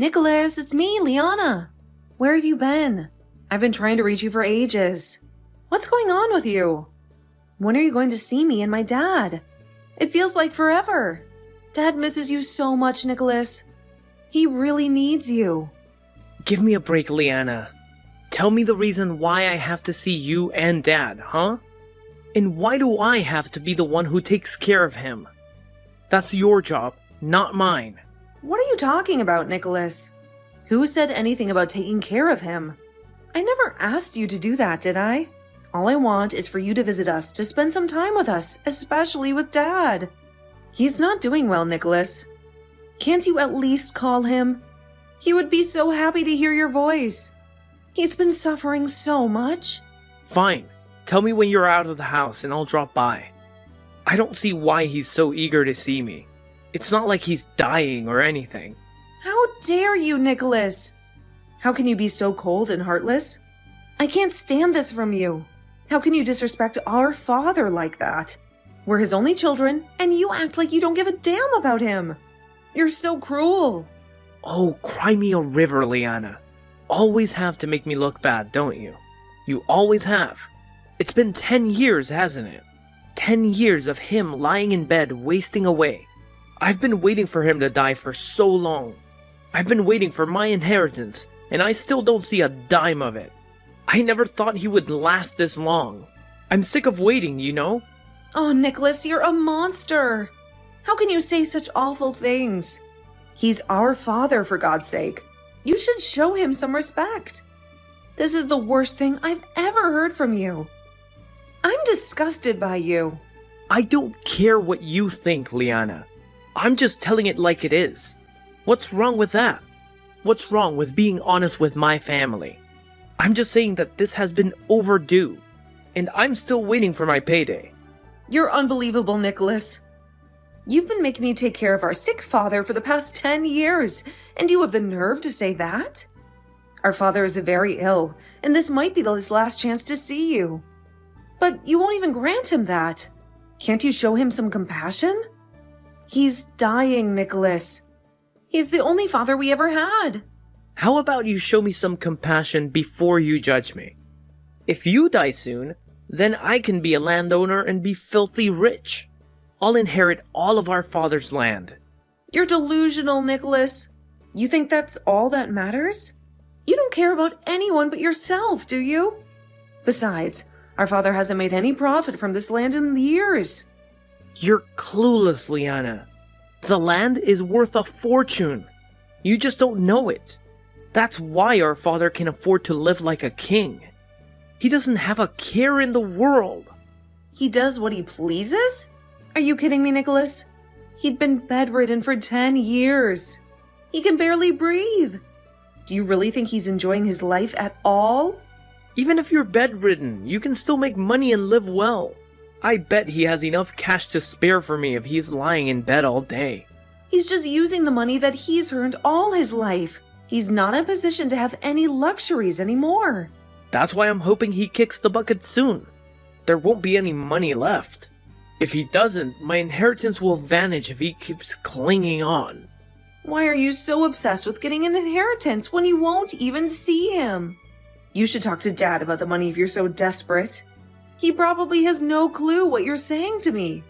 Nicholas, it's me, Liana. Where have you been? I've been trying to reach you for ages. What's going on with you? When are you going to see me and my dad? It feels like forever. Dad misses you so much, Nicholas. He really needs you. Give me a break, Liana. Tell me the reason why I have to see you and Dad, huh? And why do I have to be the one who takes care of him? That's your job, not mine. What are you talking about, Nicholas? Who said anything about taking care of him? I never asked you to do that, did I? All I want is for you to visit us, to spend some time with us, especially with Dad. He's not doing well, Nicholas. Can't you at least call him? He would be so happy to hear your voice. He's been suffering so much. Fine. Tell me when you're out of the house and I'll drop by. I don't see why he's so eager to see me. It's not like he's dying or anything. How dare you, Nicholas? How can you be so cold and heartless? I can't stand this from you. How can you disrespect our father like that? We're his only children, and you act like you don't give a damn about him. You're so cruel. Oh, cry me a river, Liana. Always have to make me look bad, don't you? You always have. It's been 10 years, hasn't it? 10 years of him lying in bed, wasting away. I've been waiting for him to die for so long. I've been waiting for my inheritance, and I still don't see a dime of it. I never thought he would last this long. I'm sick of waiting, you know? Oh, Nicholas, you're a monster. How can you say such awful things? He's our father, for God's sake. You should show him some respect. This is the worst thing I've ever heard from you. I'm disgusted by you. I don't care what you think, Liana. I'm just telling it like it is. What's wrong with that? What's wrong with being honest with my family? I'm just saying that this has been overdue, and I'm still waiting for my payday. You're unbelievable, Nicholas. You've been making me take care of our sick father for the past 10 years, and you have the nerve to say that? Our father is very ill, and this might be his last chance to see you. But you won't even grant him that. Can't you show him some compassion? He's dying, Nicholas. He's the only father we ever had. How about you show me some compassion before you judge me? If you die soon, then I can be a landowner and be filthy rich. I'll inherit all of our father's land. You're delusional, Nicholas. You think that's all that matters? You don't care about anyone but yourself, do you? Besides, our father hasn't made any profit from this land in years. You're clueless, Liana. The land is worth a fortune. You just don't know it. That's why our father can afford to live like a king. He doesn't have a care in the world. He does what he pleases? Are you kidding me, Nicholas? He'd been bedridden for 10 years. He can barely breathe. Do you really think he's enjoying his life at all? Even if you're bedridden, you can still make money and live well. I bet he has enough cash to spare for me if he's lying in bed all day. He's just using the money that he's earned all his life. He's not in a position to have any luxuries anymore. That's why I'm hoping he kicks the bucket soon. There won't be any money left. If he doesn't, my inheritance will vanish if he keeps clinging on. Why are you so obsessed with getting an inheritance when you won't even see him? You should talk to Dad about the money if you're so desperate. He probably has no clue what you're saying to me.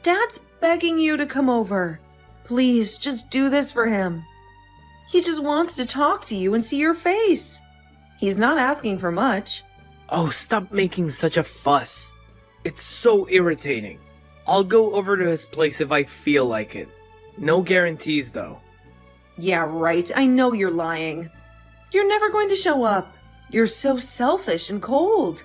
Dad's begging you to come over. Please, just do this for him. He just wants to talk to you and see your face. He's not asking for much. Oh, stop making such a fuss. It's so irritating. I'll go over to his place if I feel like it. No guarantees, though. Yeah, right. I know you're lying. You're never going to show up. You're so selfish and cold.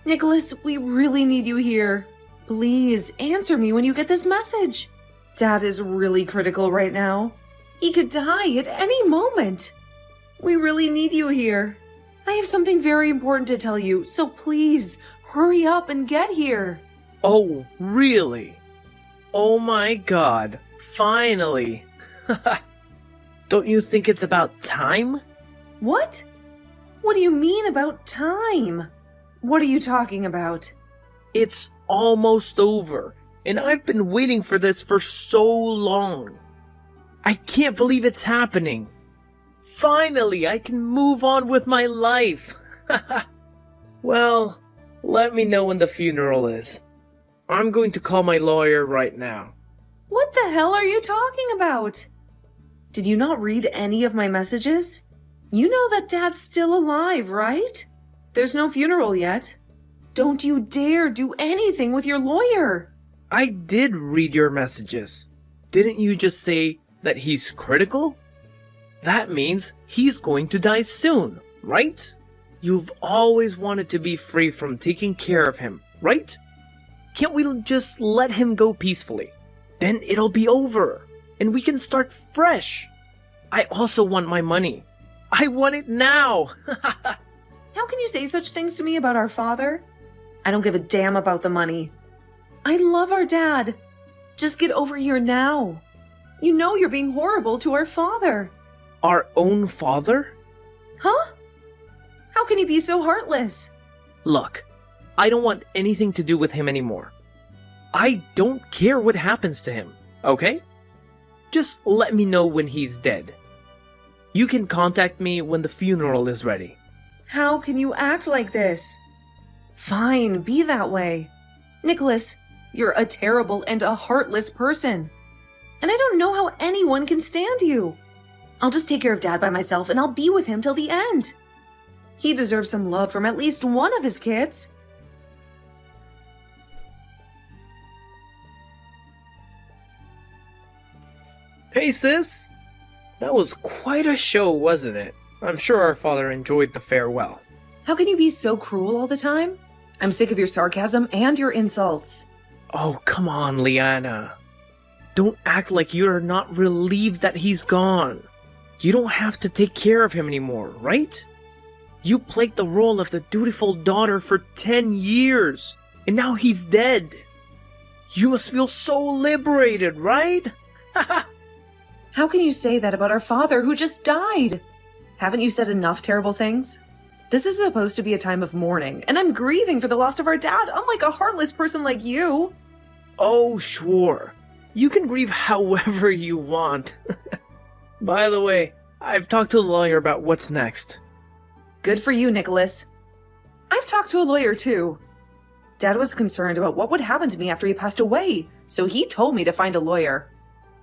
Nicholas, we really need you here. Please answer me when you get this message. Dad is really critical right now. He could die at any moment. We really need you here. I have something very important to tell you, so please hurry up and get here. Oh, really? Oh my god, finally. Don't you think it's about time? What? What do you mean about time? What are you talking about? It's almost over, and I've been waiting for this for so long. I can't believe it's happening. Finally, I can move on with my life. Well, let me know when the funeral is. I'm going to call my lawyer right now. What the hell are you talking about? Did you not read any of my messages? You know that Dad's still alive, right? There's no funeral yet. Don't you dare do anything with your lawyer. I did read your messages. Didn't you just say that he's critical? That means he's going to die soon, right? You've always wanted to be free from taking care of him, right? Can't we just let him go peacefully? Then it'll be over, and we can start fresh. I also want my money. I want it now. How can you say such things to me about our father? I don't give a damn about the money. I love our dad. Just get over here now. You know you're being horrible to our father. Our own father? Huh? How can you be so heartless? Look, I don't want anything to do with him anymore. I don't care what happens to him, okay? Just let me know when he's dead. You can contact me when the funeral is ready. How can you act like this? Fine, be that way. Nicholas, you're a terrible and a heartless person. And I don't know how anyone can stand you. I'll just take care of Dad by myself and I'll be with him till the end. He deserves some love from at least one of his kids. Hey sis, that was quite a show, wasn't it? I'm sure our father enjoyed the farewell. How can you be so cruel all the time? I'm sick of your sarcasm and your insults. Oh, come on, Liana. Don't act like you're not relieved that he's gone. You don't have to take care of him anymore, right? You played the role of the dutiful daughter for 10 years, and now he's dead. You must feel so liberated, right? How can you say that about our father who just died? Haven't you said enough terrible things? This is supposed to be a time of mourning, and I'm grieving for the loss of our dad, unlike a heartless person like you. Oh, sure. You can grieve however you want. By the way, I've talked to the lawyer about what's next. Good for you, Nicholas. I've talked to a lawyer too. Dad was concerned about what would happen to me after he passed away, so he told me to find a lawyer.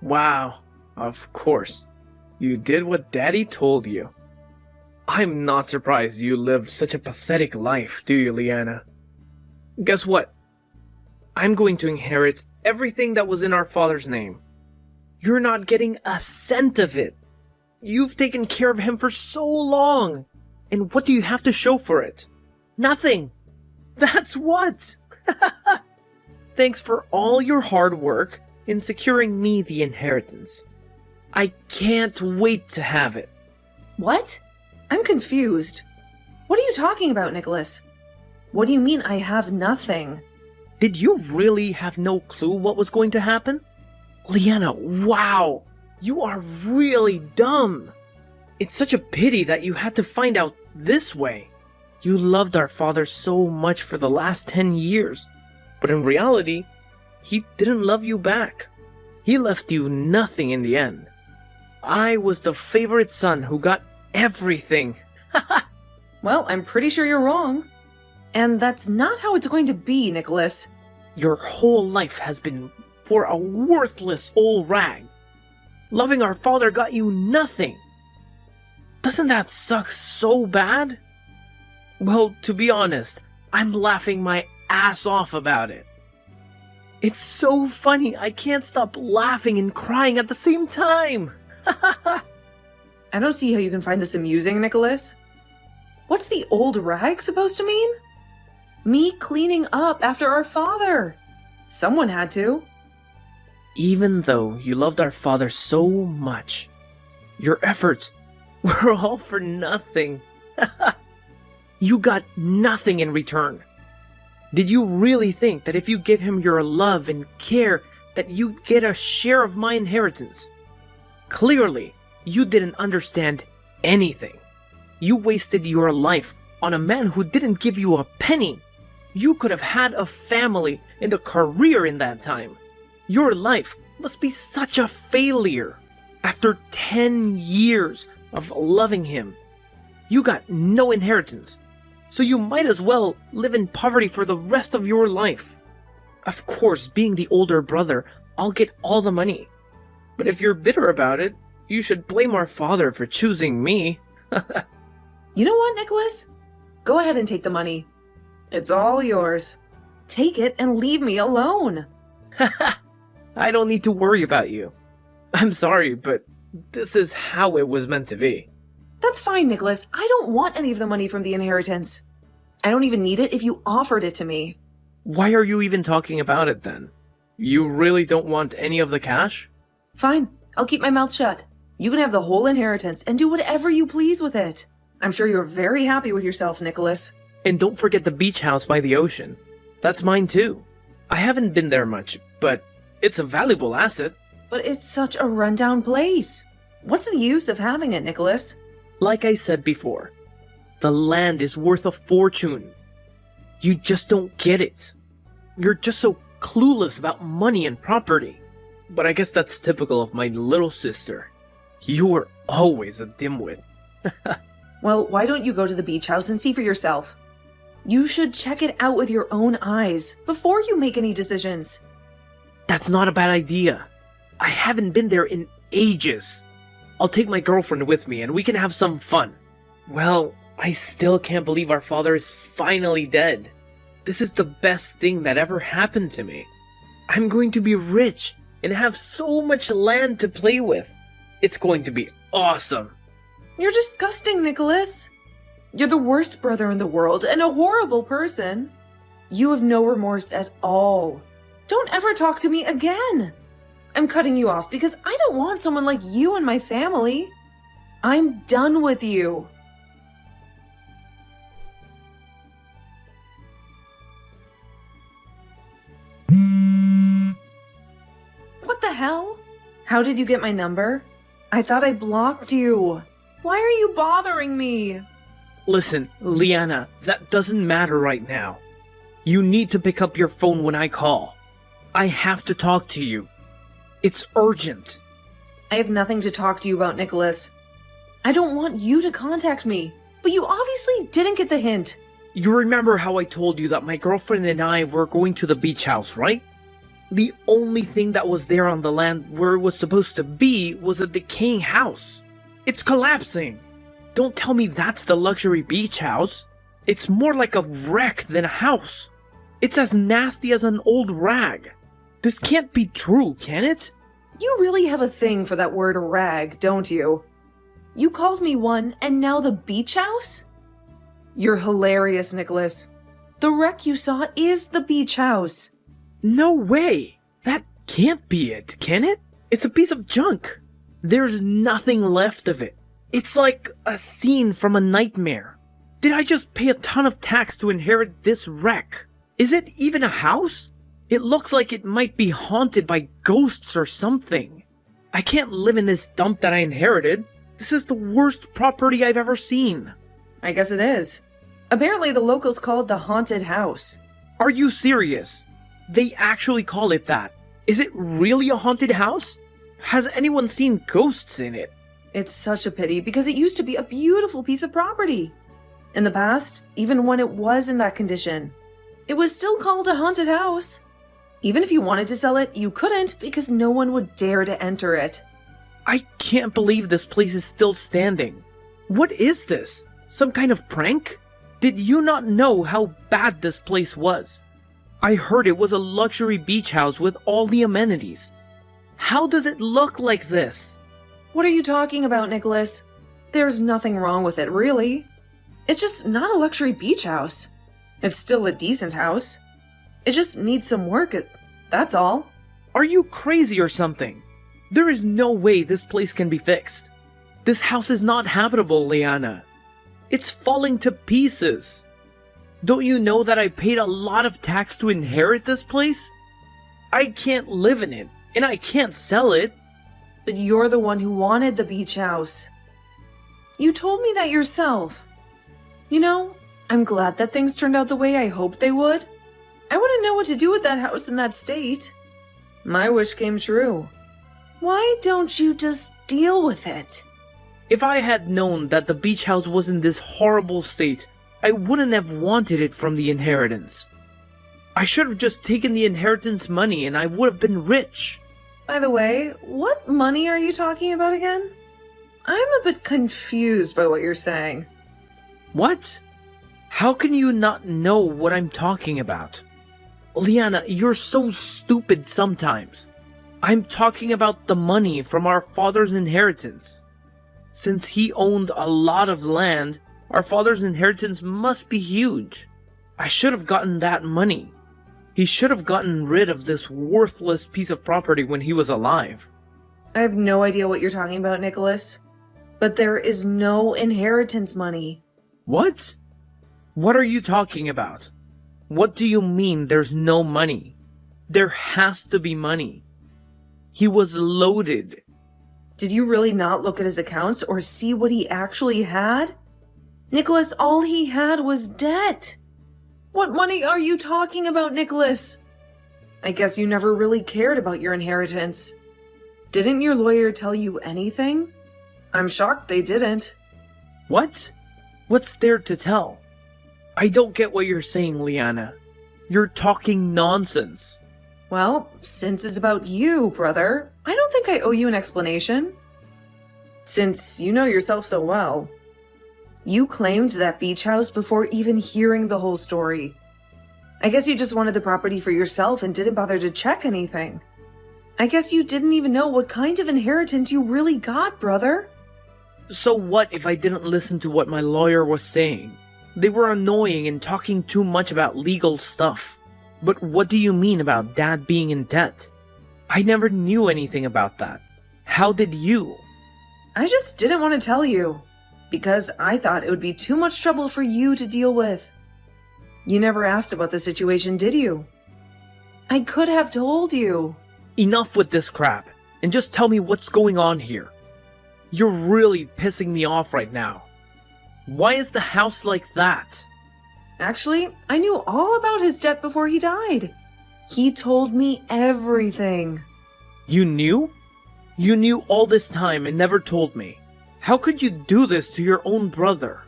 Wow, of course. You did what Daddy told you. I'm not surprised you lived such a pathetic life, do you, Liana? Guess what? I'm going to inherit everything that was in our father's name. You're not getting a cent of it. You've taken care of him for so long. And what do you have to show for it? Nothing. That's what. Thanks for all your hard work in securing me the inheritance. I can't wait to have it. What? I'm confused. What are you talking about, Nicholas? What do you mean I have nothing? Did you really have no clue what was going to happen? Liana, wow! You are really dumb! It's such a pity that you had to find out this way. You loved our father so much for the last 10 years, but in reality, he didn't love you back. He left you nothing in the end. I was the favorite son who got everything. Well, I'm pretty sure you're wrong. And that's not how it's going to be, Nicholas. Your whole life has been for a worthless old rag. Loving our father got you nothing. Doesn't that suck so bad? Well, to be honest, I'm laughing my ass off about it. It's so funny, I can't stop laughing and crying at the same time. I don't see how you can find this amusing, Nicholas. What's the old rag supposed to mean? Me cleaning up after our father. Someone had to. Even though you loved our father so much, your efforts were all for nothing. You got nothing in return. Did you really think that if you give him your love and care that you'd get a share of my inheritance? Clearly, you didn't understand anything. You wasted your life on a man who didn't give you a penny. You could have had a family and a career in that time. Your life must be such a failure. After 10 years, of loving him. You got no inheritance, so you might as well live in poverty for the rest of your life. Of course, being the older brother, I'll get all the money. But if you're bitter about it, you should blame our father for choosing me. You know what, Nicholas? Go ahead and take the money. It's all yours. Take it and leave me alone. I don't need to worry about you. I'm sorry, but this is how it was meant to be. That's fine, Nicholas. I don't want any of the money from the inheritance. I don't even need it if you offered it to me. Why are you even talking about it then? You really don't want any of the cash? Fine, I'll keep my mouth shut. You can have the whole inheritance and do whatever you please with it. I'm sure you're very happy with yourself, Nicholas. And don't forget the beach house by the ocean. That's mine too. I haven't been there much, but it's a valuable asset. But it's such a rundown place. What's the use of having it, Nicholas? Like I said before, the land is worth a fortune. You just don't get it. You're just so clueless about money and property. But I guess that's typical of my little sister. You were always a dimwit. Well, why don't you go to the beach house and see for yourself? You should check it out with your own eyes before you make any decisions. That's not a bad idea. I haven't been there in ages. I'll take my girlfriend with me and we can have some fun. Well, I still can't believe our father is finally dead. This is the best thing that ever happened to me. I'm going to be rich and have so much land to play with. It's going to be awesome. You're disgusting, Nicholas. You're the worst brother in the world and a horrible person. You have no remorse at all. Don't ever talk to me again. I'm cutting you off because I don't want someone like you in my family. I'm done with you. What the hell? How did you get my number? I thought I blocked you. Why are you bothering me? Listen, Liana, that doesn't matter right now. You need to pick up your phone when I call. I have to talk to you. It's urgent. I have nothing to talk to you about, Nicholas. I don't want you to contact me, but you obviously didn't get the hint. You remember how I told you that my girlfriend and I were going to the beach house, right? The only thing that was there on the land where it was supposed to be was a decaying house. It's collapsing. Don't tell me that's the luxury beach house. It's more like a wreck than a house. It's as nasty as an old rag. This can't be true, can it? You really have a thing for that word rag, don't you? You called me one, and now the beach house? You're hilarious, Nicholas. The wreck you saw is the beach house. No way! That can't be it, can it? It's a piece of junk. There's nothing left of it. It's like a scene from a nightmare. Did I just pay a ton of tax to inherit this wreck? Is it even a house? It looks like it might be haunted by ghosts or something. I can't live in this dump that I inherited. This is the worst property I've ever seen. I guess it is. Apparently the locals call it the haunted house. Are you serious? They actually call it that. Is it really a haunted house? Has anyone seen ghosts in it? It's such a pity because it used to be a beautiful piece of property. In the past, even when it was in that condition, it was still called a haunted house. Even if you wanted to sell it, you couldn't because no one would dare to enter it. I can't believe this place is still standing. What is this? Some kind of prank? Did you not know how bad this place was? I heard it was a luxury beach house with all the amenities. How does it look like this? What are you talking about, Nicholas? There's nothing wrong with it, really. It's just not a luxury beach house. It's still a decent house. It just needs some work, that's all. Are you crazy or something? There is no way this place can be fixed. This house is not habitable, Liana. It's falling to pieces. Don't you know that I paid a lot of tax to inherit this place? I can't live in it, and I can't sell it. But you're the one who wanted the beach house. You told me that yourself. You know, I'm glad that things turned out the way I hoped they would. I wouldn't know what to do with that house in that state. My wish came true. Why don't you just deal with it? If I had known that the beach house was in this horrible state, I wouldn't have wanted it from the inheritance. I should have just taken the inheritance money and I would have been rich. By the way, what money are you talking about again? I'm a bit confused by what you're saying. What? How can you not know what I'm talking about? Liana, you're so stupid sometimes. I'm talking about the money from our father's inheritance. Since he owned a lot of land, our father's inheritance must be huge. I should have gotten that money. He should have gotten rid of this worthless piece of property when he was alive. I have no idea what you're talking about, Nicholas. But there is no inheritance money. What? What are you talking about? What do you mean there's no money? There has to be money. He was loaded. Did you really not look at his accounts or see what he actually had? Nicholas, all he had was debt. What money are you talking about, Nicholas? I guess you never really cared about your inheritance. Didn't your lawyer tell you anything? I'm shocked they didn't. What? What's there to tell? I don't get what you're saying, Liana. You're talking nonsense. Well, since it's about you, brother, I don't think I owe you an explanation. Since you know yourself so well. You claimed that beach house before even hearing the whole story. I guess you just wanted the property for yourself and didn't bother to check anything. I guess you didn't even know what kind of inheritance you really got, brother. So what if I didn't listen to what my lawyer was saying? They were annoying and talking too much about legal stuff. But what do you mean about Dad being in debt? I never knew anything about that. How did you? I just didn't want to tell you, because I thought it would be too much trouble for you to deal with. You never asked about the situation, did you? I could have told you. Enough with this crap, and just tell me what's going on here. You're really pissing me off right now. Why is the house like that? Actually, I knew all about his debt before he died. He told me everything. You knew? You knew all this time and never told me. How could you do this to your own brother?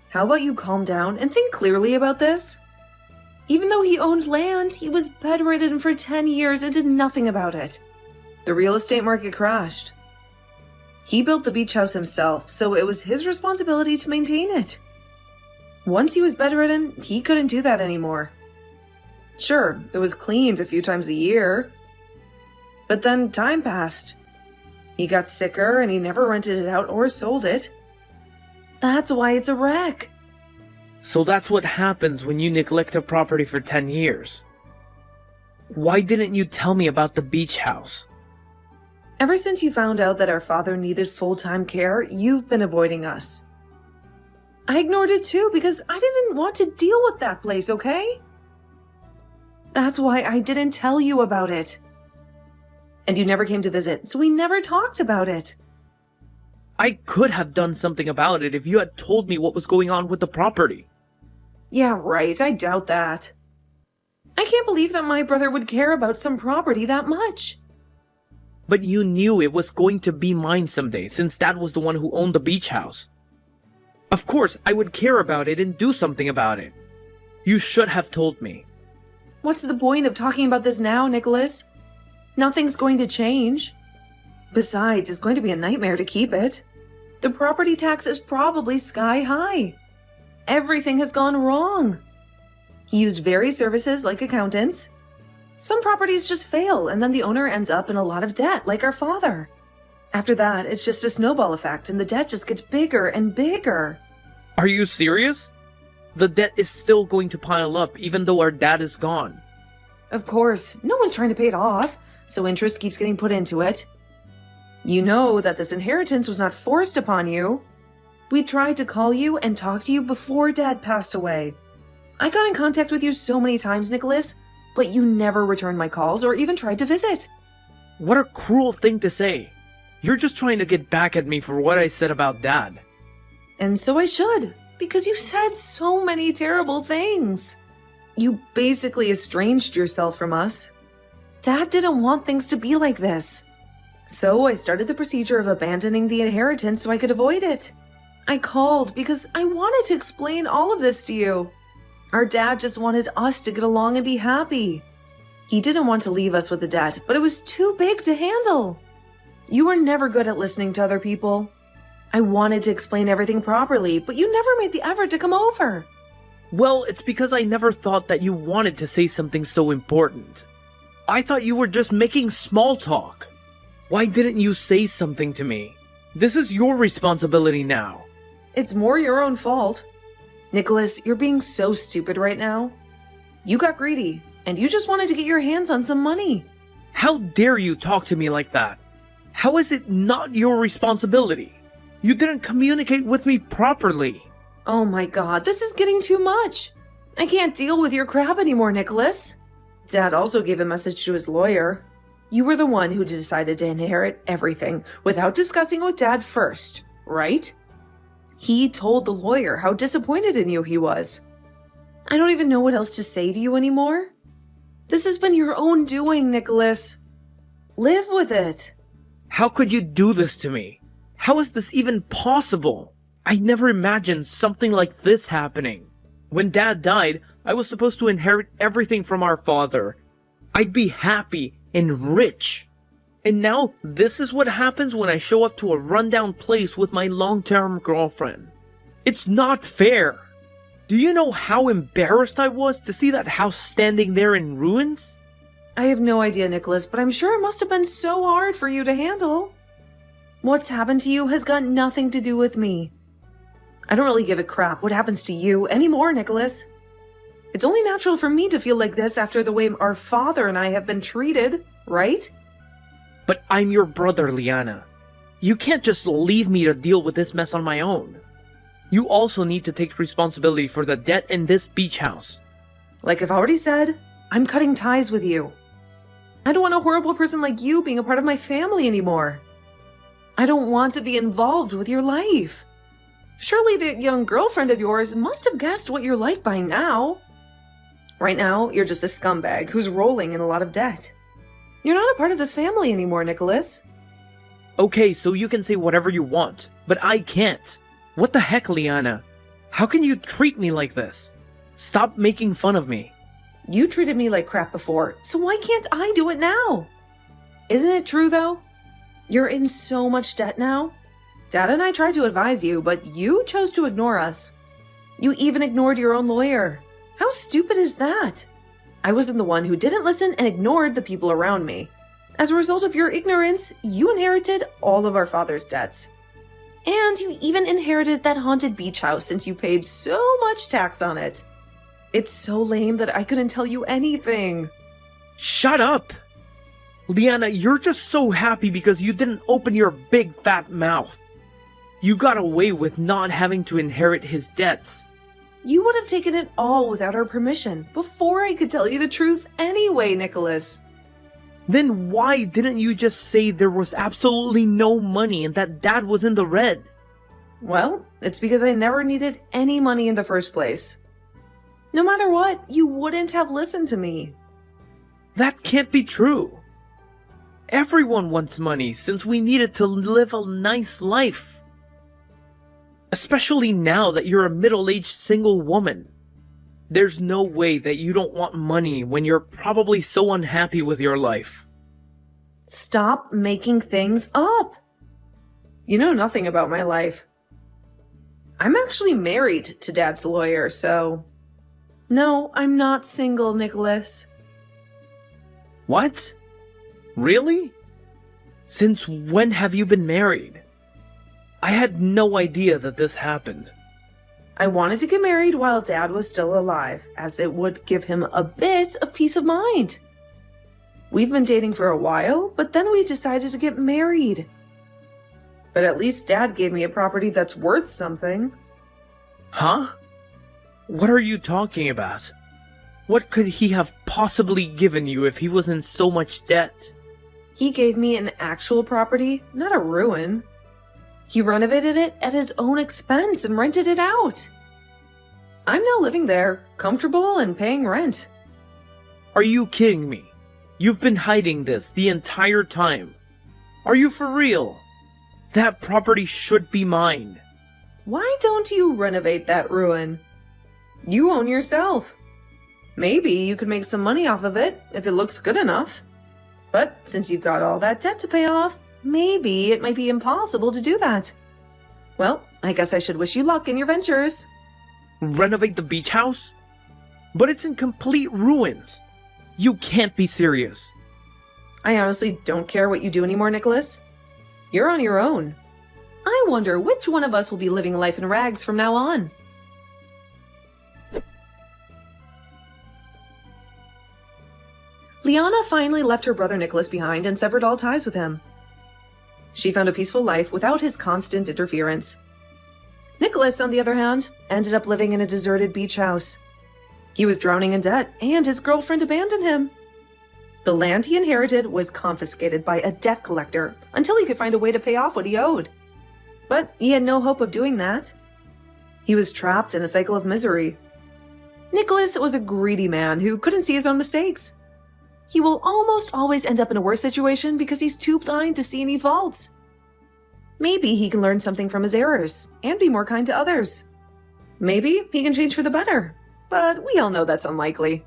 How about you calm down and think clearly about this? Even though he owned land, he was bedridden for 10 years and did nothing about it. The real estate market crashed. He built the beach house himself, so it was his responsibility to maintain it. Once he was bedridden, he couldn't do that anymore. Sure, it was cleaned a few times a year. But then time passed. He got sicker and he never rented it out or sold it. That's why it's a wreck. So that's what happens when you neglect a property for 10 years. Why didn't you tell me about the beach house? Ever since you found out that our father needed full-time care, you've been avoiding us. I ignored it too because I didn't want to deal with that place, okay? That's why I didn't tell you about it. And you never came to visit, so we never talked about it. I could have done something about it if you had told me what was going on with the property. Yeah, right, I doubt that. I can't believe that my brother would care about some property that much. But you knew it was going to be mine someday, since Dad was the one who owned the beach house. Of course, I would care about it and do something about it. You should have told me. What's the point of talking about this now, Nicholas? Nothing's going to change. Besides, it's going to be a nightmare to keep it. The property tax is probably sky high. Everything has gone wrong. He used various services like accountants. Some properties just fail and then the owner ends up in a lot of debt like our father. After that, it's just a snowball effect and the debt just gets bigger and bigger. Are you serious? The debt is still going to pile up even though our dad is gone. Of course, no one's trying to pay it off, so interest keeps getting put into it. You know that this inheritance was not forced upon you. We tried to call you and talk to you before Dad passed away. I got in contact with you so many times, Nicholas, but you never returned my calls or even tried to visit. What a cruel thing to say. You're just trying to get back at me for what I said about Dad. And so I should, because you said so many terrible things. You basically estranged yourself from us. Dad didn't want things to be like this. So I started the procedure of abandoning the inheritance so I could avoid it. I called because I wanted to explain all of this to you. Our dad just wanted us to get along and be happy. He didn't want to leave us with the debt, but it was too big to handle. You were never good at listening to other people. I wanted to explain everything properly, but you never made the effort to come over. Well, it's because I never thought that you wanted to say something so important. I thought you were just making small talk. Why didn't you say something to me? This is your responsibility now. It's more your own fault. Nicholas, you're being so stupid right now. You got greedy, and you just wanted to get your hands on some money. How dare you talk to me like that? How is it not your responsibility? You didn't communicate with me properly. Oh my god, this is getting too much. I can't deal with your crap anymore, Nicholas. Dad also gave a message to his lawyer. You were the one who decided to inherit everything without discussing with Dad first, right? He told the lawyer how disappointed in you he was. I don't even know what else to say to you anymore. This has been your own doing, Nicholas. Live with it. How could you do this to me? How is this even possible? I never imagined something like this happening. When Dad died, I was supposed to inherit everything from our father. I'd be happy and rich. And now this is what happens when I show up to a rundown place with my long-term girlfriend. It's not fair. Do you know how embarrassed I was to see that house standing there in ruins? I have no idea, Nicholas, but I'm sure it must have been so hard for you to handle. What's happened to you has got nothing to do with me. I don't really give a crap what happens to you anymore, Nicholas. It's only natural for me to feel like this after the way our father and I have been treated, right? But I'm your brother, Liana. You can't just leave me to deal with this mess on my own. You also need to take responsibility for the debt in this beach house. Like I've already said, I'm cutting ties with you. I don't want a horrible person like you being a part of my family anymore. I don't want to be involved with your life. Surely that young girlfriend of yours must have guessed what you're like by now. Right now, you're just a scumbag who's rolling in a lot of debt. You're not a part of this family anymore, Nicholas. Okay, so you can say whatever you want, but I can't. What the heck, Liana? How can you treat me like this? Stop making fun of me. You treated me like crap before, so why can't I do it now? Isn't it true, though? You're in so much debt now. Dad and I tried to advise you, but you chose to ignore us. You even ignored your own lawyer. How stupid is that? I was the one who didn't listen and ignored the people around me. As a result of your ignorance, you inherited all of our father's debts. And you even inherited that haunted beach house since you paid so much tax on it. It's so lame that I couldn't tell you anything. Shut up! Liana, you're just so happy because you didn't open your big fat mouth. You got away with not having to inherit his debts. You would have taken it all without our permission before I could tell you the truth anyway, Nicholas. Then why didn't you just say there was absolutely no money and that Dad was in the red? Well, it's because I never needed any money in the first place. No matter what, you wouldn't have listened to me. That can't be true. Everyone wants money since we need it to live a nice life. Especially now that you're a middle-aged single woman. There's no way that you don't want money when you're probably so unhappy with your life. Stop making things up. You know nothing about my life. I'm actually married to Dad's lawyer, so... No, I'm not single, Nicholas. What? Really? Since when have you been married? I had no idea that this happened. I wanted to get married while Dad was still alive, as it would give him a bit of peace of mind. We've been dating for a while, but then we decided to get married. But at least Dad gave me a property that's worth something. Huh? What are you talking about? What could he have possibly given you if he was in so much debt? He gave me an actual property, not a ruin. He renovated it at his own expense and rented it out. I'm now living there, comfortable and paying rent. Are you kidding me? You've been hiding this the entire time. Are you for real? That property should be mine. Why don't you renovate that ruin? You own yourself. Maybe you could make some money off of it if it looks good enough. But since you've got all that debt to pay off, maybe it might be impossible to do that. Well, I guess I should wish you luck in your ventures. Renovate the beach house? But it's in complete ruins. You can't be serious. I honestly don't care what you do anymore, Nicholas. You're on your own. I wonder which one of us will be living life in rags from now on. Liana finally left her brother Nicholas behind and severed all ties with him. She found a peaceful life without his constant interference. Nicholas, on the other hand, ended up living in a deserted beach house. He was drowning in debt, and his girlfriend abandoned him. The land he inherited was confiscated by a debt collector until he could find a way to pay off what he owed. But he had no hope of doing that. He was trapped in a cycle of misery. Nicholas was a greedy man who couldn't see his own mistakes. He will almost always end up in a worse situation because he's too blind to see any faults. Maybe he can learn something from his errors and be more kind to others. Maybe he can change for the better, but we all know that's unlikely.